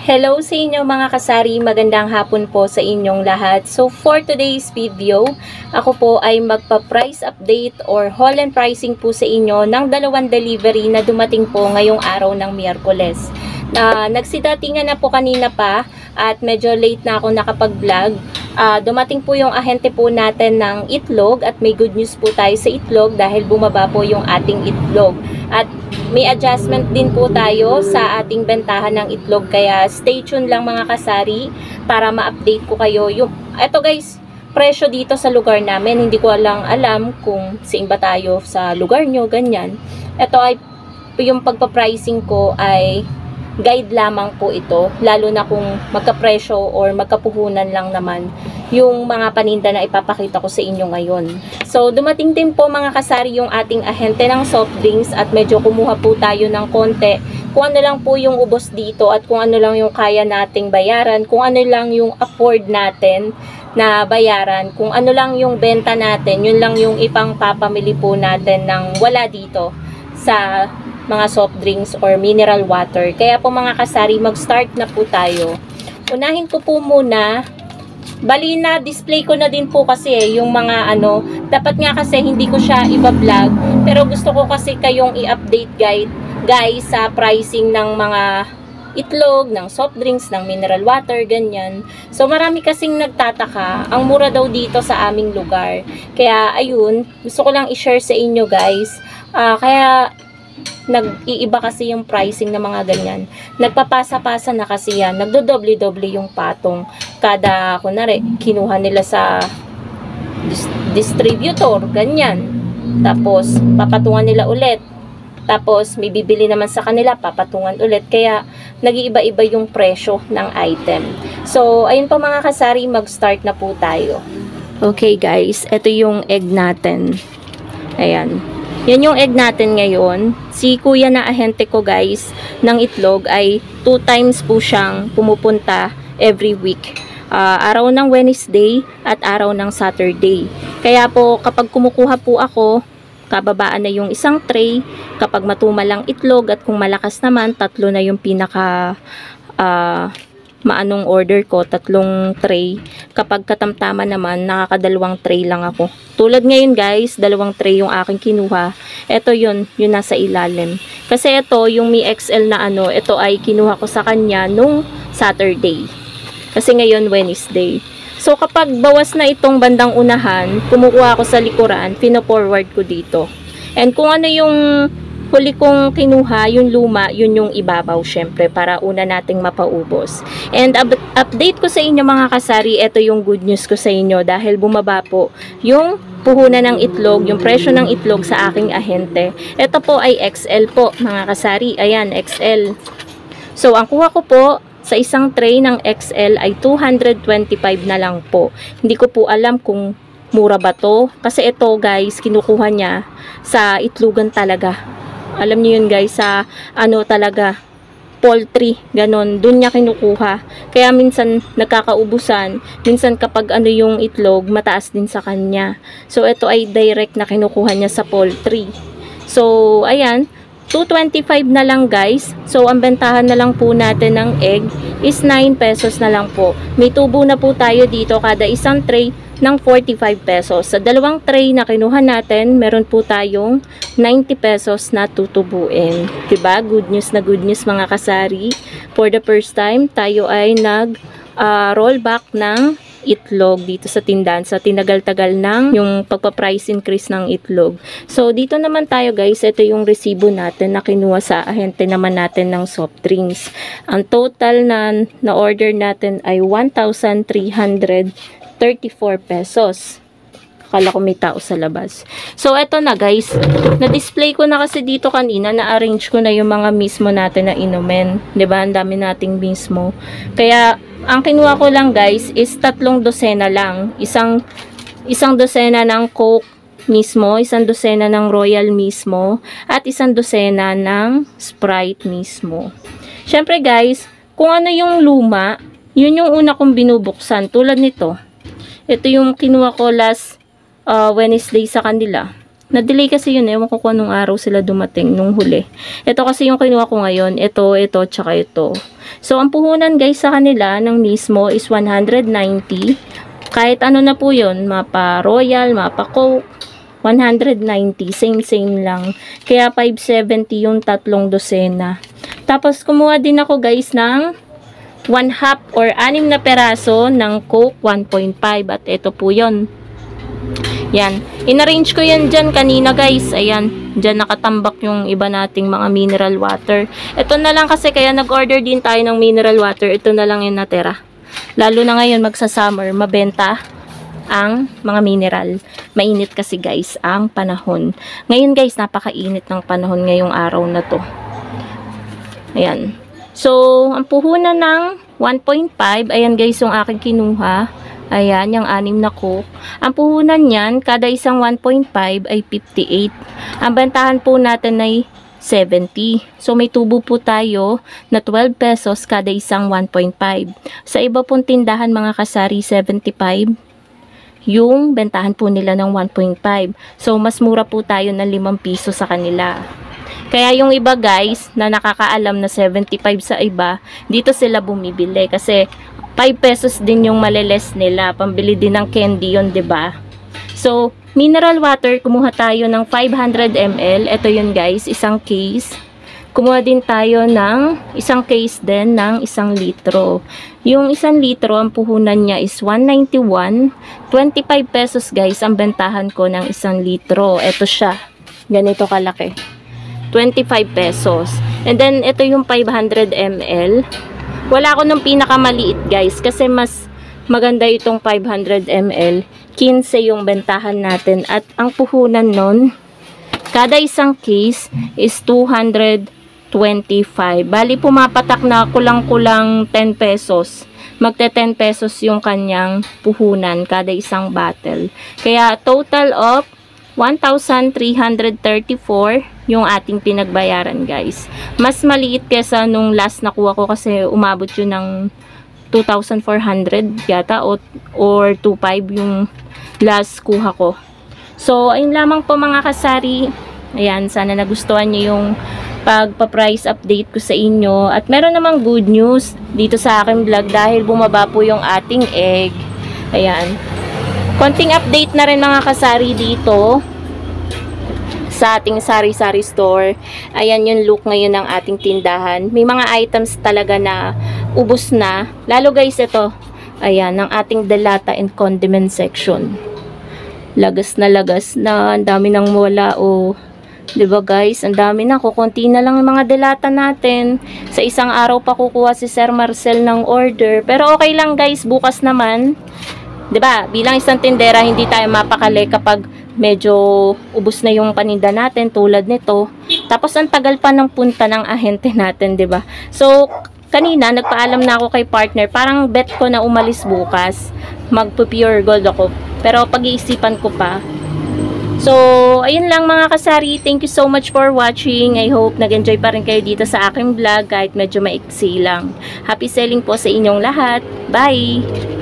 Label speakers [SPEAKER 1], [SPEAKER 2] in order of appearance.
[SPEAKER 1] Hello sa inyo mga kasari, magandang hapon po sa inyong lahat. So for today's video, ako po ay magpa-price update or haul and pricing po sa inyo ng dalawang delivery na dumating po ngayong araw ng Miyerkules. Nagsidatingan na po kanina pa at medyo late na ako nakapag-vlog. Dumating po yung ahente po natin ng itlog at may good news po tayo sa itlog dahil bumaba po yung ating itlog. At may adjustment din po tayo sa ating bentahan ng itlog, kaya stay tuned lang mga kasari para ma-update ko kayo. Eto guys, presyo dito sa lugar namin, hindi ko alam kung saan ba tayo sa lugar nyo, ganyan. Ito ay yung pagpa-pricing ko ay guide lamang po ito, lalo na kung magka-presyo or magkapuhunan lang naman yung mga paninda na ipapakita ko sa inyo ngayon. So, dumating din po mga kasari yung ating ahente ng soft drinks at medyo kumuha po tayo ng konti. Kung ano lang po yung ubos dito at kung ano lang yung kaya nating bayaran, kung ano lang yung afford natin na bayaran, kung ano lang yung benta natin, yun lang yung ipang papamili po natin ng wala dito sa mga soft drinks or mineral water. Kaya po mga kasari, mag-start na po tayo. Unahin ko po muna, bali na display ko na din po kasi yung mga dapat nga kasi hindi ko siya iba-vlog, pero gusto ko kasi kayong i-update guys sa pricing ng mga itlog, ng soft drinks, ng mineral water, ganyan. So marami kasing nagtataka, ang mura daw dito sa aming lugar. Kaya ayun, gusto ko lang i-share sa inyo guys. Kaya nag-iiba kasi yung pricing ng mga ganyan. Nagpapasa-pasa na kasi yan. Nagdo-doble-doble yung patong. Kada, kunwari, kinuha nila sa distributor, ganyan. Tapos, papatungan nila ulit. Tapos, may bibili naman sa kanila, papatungan ulit. Kaya, nag-iiba-iba yung presyo ng item. So, ayun pa mga kasari, mag-start na po tayo. Okay guys, ito yung egg natin. Ayan. Yan yung egg natin ngayon. Si kuya na ahente ko guys ng itlog ay 2 times po siyang pumupunta every week. Araw ng Wednesday at araw ng Saturday. Kaya po kapag kumukuha po ako, kababaan na yung isang tray. Kapag matumal lang itlog at kung malakas naman, 3 na yung pinaka maanong order ko, 3 tray. Kapag katamtama naman, nakakadalawang tray lang ako. Tulad ngayon guys, 2 tray yung aking kinuha. Ito yung nasa ilalim. Kasi ito, yung Mi XL na ito ay kinuha ko sa kanya nung Saturday. Kasi ngayon Wednesday. So kapag bawas na itong bandang unahan, kumukuha ko sa likuran, pino-forward ko dito. And kung ano yung huli kong kinuha, yung luma, yun yung ibabaw syempre para una nating mapaubos. And update ko sa inyo mga kasari, ito yung good news ko sa inyo dahil bumaba po yung puhunan ng itlog, yung presyo ng itlog sa aking ahente. Ito po ay XL po mga kasari, ayan XL. So ang kuha ko po sa isang tray ng XL ay 225 na lang po. Hindi ko po alam kung mura ba to kasi ito guys, kinukuha niya sa itlogan talaga. Alam niyo yun guys, sa talaga, poultry, ganon, dun niya kinukuha. Kaya minsan nagkakaubusan, minsan kapag yung itlog, mataas din sa kanya. So ito ay direct na kinukuha niya sa poultry. So ayan, 225 na lang guys. So ang bentahan na lang po natin ng egg is 9 pesos na lang po. May tubo na po tayo dito kada isang tray ng 45 pesos. Sa 2 tray na kinuha natin, meron po tayong 90 pesos na tutubuin. Diba? Good news na good news mga kasari. For the first time, tayo ay rollback ng itlog dito sa tindahan. Sa tinagal-tagal ng yung pagpa-price increase ng itlog. So, dito naman tayo guys. Ito yung resibo natin na kinuha sa ahente naman natin ng soft drinks. Ang total na order natin ay 1,334 pesos. Akala ko may tao sa labas. So, eto na guys. Na-display ko na kasi dito kanina. Na-arrange ko na yung mga mismo natin na inumin. Diba? Ang dami nating mismo. Kaya, ang kinuha ko lang guys is 3 dosena lang. Isang dosena ng Coke mismo. Isang dosena ng Royal mismo. At isang dosena ng Sprite mismo. Syempre guys, kung ano yung luma, yun yung una kong binubuksan. Tulad nito. Ito yung kinuha ko last Wednesday sa kanila. Na-delay kasi yun. Ewan ko kung anong araw sila dumating nung huli. Ito kasi yung kinuha ko ngayon. Ito, tsaka ito. So, ang puhunan guys sa kanila ng mismo is 190. Kahit ano na po yun. Mapa Royal, mapa Coke. 190. Same lang. Kaya 570 yung tatlong dosena. Tapos, kumuha din ako guys ng 1/2 or 6 na peraso ng Coke 1.5. At ito po yun. Yan. In-arrange ko yan dyan kanina guys. Ayan. Dyan nakatambak yung iba nating mga mineral water. Ito na lang kasi kaya nag-order din tayo ng mineral water. Ito na lang yung natira. Lalo na ngayon magsa-summer. Mabenta ang mga mineral. Mainit kasi guys ang panahon. Ngayon guys napakainit ng panahon ngayong araw na to. Ayan. So, ang puhunan ng 1.5. Ayan guys yung aking kinuha. Ayan, yung 6 na Coke. Ang puhunan niyan, kada isang 1.5 ay 58. Ang bentahan po natin ay 70. So, may tubo po tayo na 12 pesos kada isang 1.5. Sa iba pong tindahan mga kasari, 75. Yung bentahan po nila ng 1.5. So, mas mura po tayo ng 5 piso sa kanila. Kaya yung iba guys, na nakakaalam na 75 sa iba, dito sila bumibili. Kasi 5 pesos din yung maliles nila. Pambili din ng candy yun, 'di ba? So, mineral water, kumuha tayo ng 500 ml. Ito yun guys, isang case. Kumuha din tayo ng isang case din ng 1 litro. Yung 1 litro, ang puhunan niya is 191. 25 pesos guys, ang bentahan ko ng 1 litro. Ito siya. Ganito kalaki. 25 pesos. And then, ito yung 500 ml. Wala ko nung pinakamaliit guys kasi mas maganda itong 500 ml. 15 yung bentahan natin at ang puhunan nun, kada isang case is 225. Bali pumapatak na kulang-kulang 10 pesos. Magte 10 pesos yung kanyang puhunan kada isang bottle. Kaya total of 1,334 yung ating pinagbayaran guys. Mas maliit kesa nung last nakuha ko kasi umabot yun ng 2,400 yata or 2,500 yung last kuha ko. So, ayun lamang po mga kasari. Ayan, sana nagustuhan nyo yung pagpa-price update ko sa inyo. At meron namang good news dito sa aking vlog dahil bumaba po yung ating egg. Ayan. Konting update na rin mga kasari dito sa ating sari-sari store. Ayan yung look ngayon ng ating tindahan. May mga items talaga na ubos na. Lalo guys ito. Ayan, ng ating delata and condiment section. Lagas na. Ang dami nang wala o. Diba guys? Ang dami na. Kukunti na lang yung mga delata natin. Sa isang araw pa kukuha si Sir Marcel ng order. Pero okay lang guys. Bukas naman. 'Di ba? Bilang isang tindera, hindi tayo mapakali kapag medyo ubos na yung paninda natin tulad nito. Tapos ang tagal pa ng punta ng ahente natin, 'di ba? So, kanina nagpaalam na ako kay partner, parang bet ko na umalis bukas. Magpo-pure gold ako. Pero pag-iisipan ko pa. So, ayun lang mga kasari. Thank you so much for watching. I hope nag-enjoy pa rin kayo dito sa aking vlog kahit medyo maiksi lang. Happy selling po sa inyong lahat. Bye!